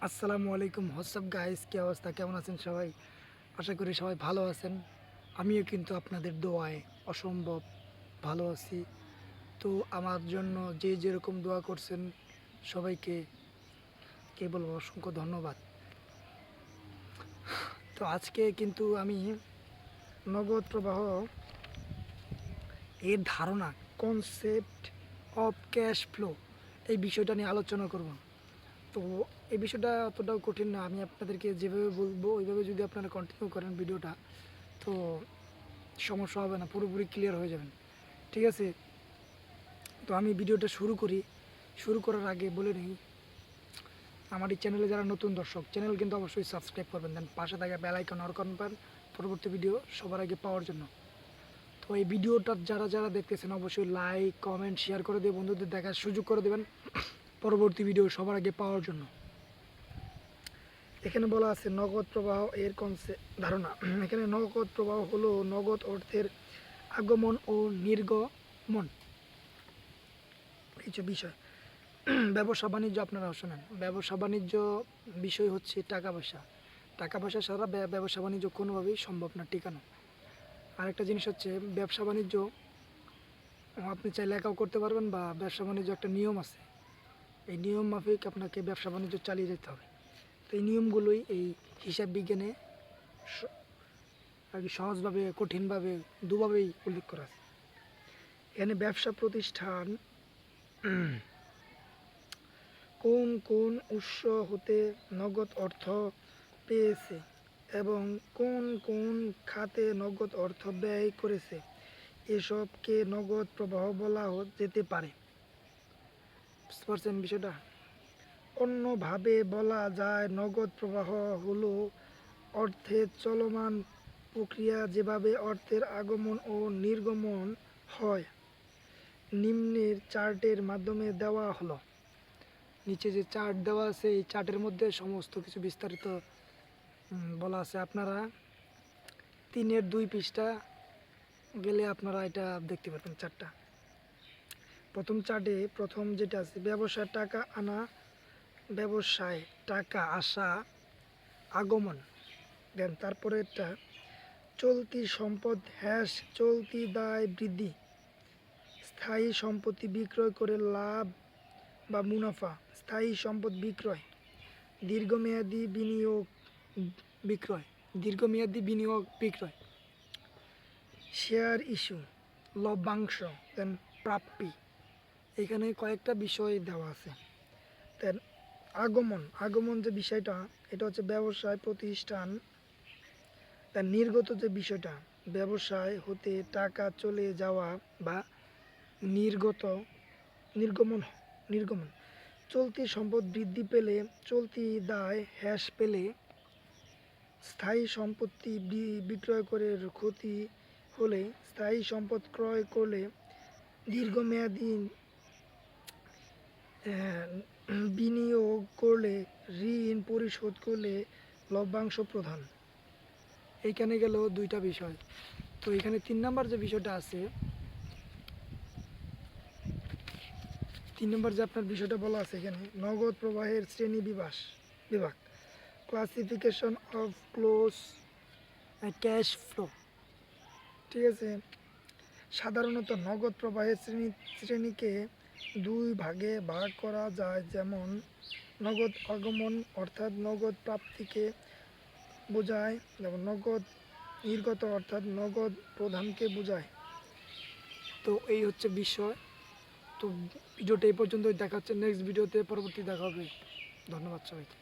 আসসালামু আলাইকুম। WhatsApp guys, কী অবস্থা, কেমন আছেন সবাই? আশা করি সবাই ভালো আছেন। আমিও কিন্তু আপনাদের দোয়ায় অসম্ভব ভালো আছি। তো আমার জন্য যে যেরকম দোয়া করছেন সবাইকে কে বলবো অসংখ্য ধন্যবাদ। তো আজকে কিন্তু আমি নগদ প্রবাহ এর ধারণা, কনসেপ্ট অফ ক্যাশ ফ্লো, এই বিষয়টা নিয়ে আলোচনা করব। তো এই বিষয়টা অতটাও কঠিন না। আমি আপনাদেরকে যেভাবে বলবো ওইভাবে যদি আপনারা কন্টিনিউ করেন ভিডিওটা, তো সমস্যা হবে না, পুরোপুরি ক্লিয়ার হয়ে যাবেন। ঠিক আছে? তো আমি ভিডিওটা শুরু করি। শুরু করার আগে বলে নিই, আমার এই চ্যানেলে যারা নতুন দর্শক, চ্যানেল কিন্তু অবশ্যই সাবস্ক্রাইব করবেন, দেন পাশে থাকা বেল আইকন অন করবেন পরবর্তী ভিডিও সবার আগে পাওয়ার জন্য। তো এই ভিডিওটা যারা যারা দেখতেছেন অবশ্যই লাইক, কমেন্ট, শেয়ার করে দিয়ে বন্ধুদের দেখার সুযোগ করে দেবেন পরবর্তী ভিডিও সবার আগে পাওয়ার জন্য। এখানে বলা আছে নগদ প্রবাহ এর ধারণা। এখানে নগদ প্রবাহ হলো নগদ অর্থের আগমন ও নির্গমন, কিছু বিষয়। ব্যবসা বাণিজ্য, আপনারা শোনেন, ব্যবসা বাণিজ্য বিষয় হচ্ছে টাকা পয়সা। টাকা পয়সা ছাড়া ব্যবসা বাণিজ্য কোনোভাবেই সম্ভব না টিকানো। আরেকটা জিনিস হচ্ছে ব্যবসা বাণিজ্য আপনি চাইলে একাও করতে পারবেন, বা ব্যবসা বাণিজ্য একটা নিয়ম আছে, এই নিয়ম মাফিক আপনাকে ব্যবসা বাণিজ্য চালিয়ে যেতে হবে। তো এই নিয়মগুলোই এই হিসাব বিজ্ঞানে আর কি সহজভাবে কঠিনভাবে দুভাবেই উল্লেখ করা আছে। এখানে ব্যবসা প্রতিষ্ঠান কোন কোন উৎস হতে নগদ অর্থ পেয়েছে এবং কোন কোন খাতে নগদ অর্থ ব্যয় করেছে, এসবকে নগদ প্রবাহ বলা যেতে পারে। বুঝতে পারছেন বিষয়টা? অন্যভাবে বলা যায় নগদ প্রবাহ হলো অর্থের চলমান প্রক্রিয়া, যেভাবে অর্থের আগমন ও নির্গমন হয় নিম্নের চার্টের মাধ্যমে দেওয়া হলো। নিচে যে চার্ট দেওয়া আছে এই চার্টের মধ্যে সমস্ত কিছু বিস্তারিত বলা আছে। আপনারা 3-2 পৃষ্ঠা গেলে আপনারা এটা দেখতে পারবেন চার্টটা। প্রথম চার্টে প্রথম যেটা আছে ব্যবসায় টাকা আনা, ব্যবসায় টাকা আসা, আগমন। দেন তারপরে এটা চলতি সম্পদ হ্রাস, চলতি দায় বৃদ্ধি, স্থায়ী সম্পত্তি বিক্রয় করে লাভ বা মুনাফা, স্থায়ী সম্পদ বিক্রয়, দীর্ঘমেয়াদী বিনিয়োগ বিক্রয়, দীর্ঘমেয়াদী বিনিয়োগ বিক্রয়, শেয়ার ইস্যু, লভ্যাংশ, দেন প্রাপ্তি। এখানে কয়েকটা বিষয় দেওয়া আছে। দেন আগমন, আগমন যে বিষয়টা এটা হচ্ছে ব্যবসায় প্রতিষ্ঠান, তার নির্গত যে বিষয়টা ব্যবসায় হতে টাকা চলে যাওয়া বা নির্গত, নির্গমন, নির্গমন। চলতি সম্পদ বৃদ্ধি পেলে, চলতি দায় হ্রাস পেলে, স্থায়ী সম্পত্তি বিক্রয় করে ক্ষতি হলে, স্থায়ী সম্পদ ক্রয় করলে, দীর্ঘমেয়াদী বিনিয়োগ করলে, ঋণ পরিশোধ করলে লভ্যাংশ প্রদান। এইখানে গেল দুইটা বিষয়। তো এখানে 3 নম্বর যে বিষয়টা আছে, 3 নম্বর যে আপনার বিষয়টা বলা আছে এখানে নগদ প্রবাহের শ্রেণী বিভাগ, classification of close cash flow. ঠিক আছে? সাধারণত নগদ প্রবাহের শ্রেণীকে 2 ভাগে ভাগ করা যায়, যেমন নগদ আগমন অর্থাৎ নগদ প্রাপ্তিকে বোঝায়, যেমন নগদ নির্গত অর্থাৎ নগদ প্রধানকে বোঝায়। তো এই হচ্ছে বিষয়। তো ভিডিওটা এই পর্যন্তই, দেখা হচ্ছে নেক্সট ভিডিওতে, পরবর্তী দেখা হবে। ধন্যবাদ সবাইকে।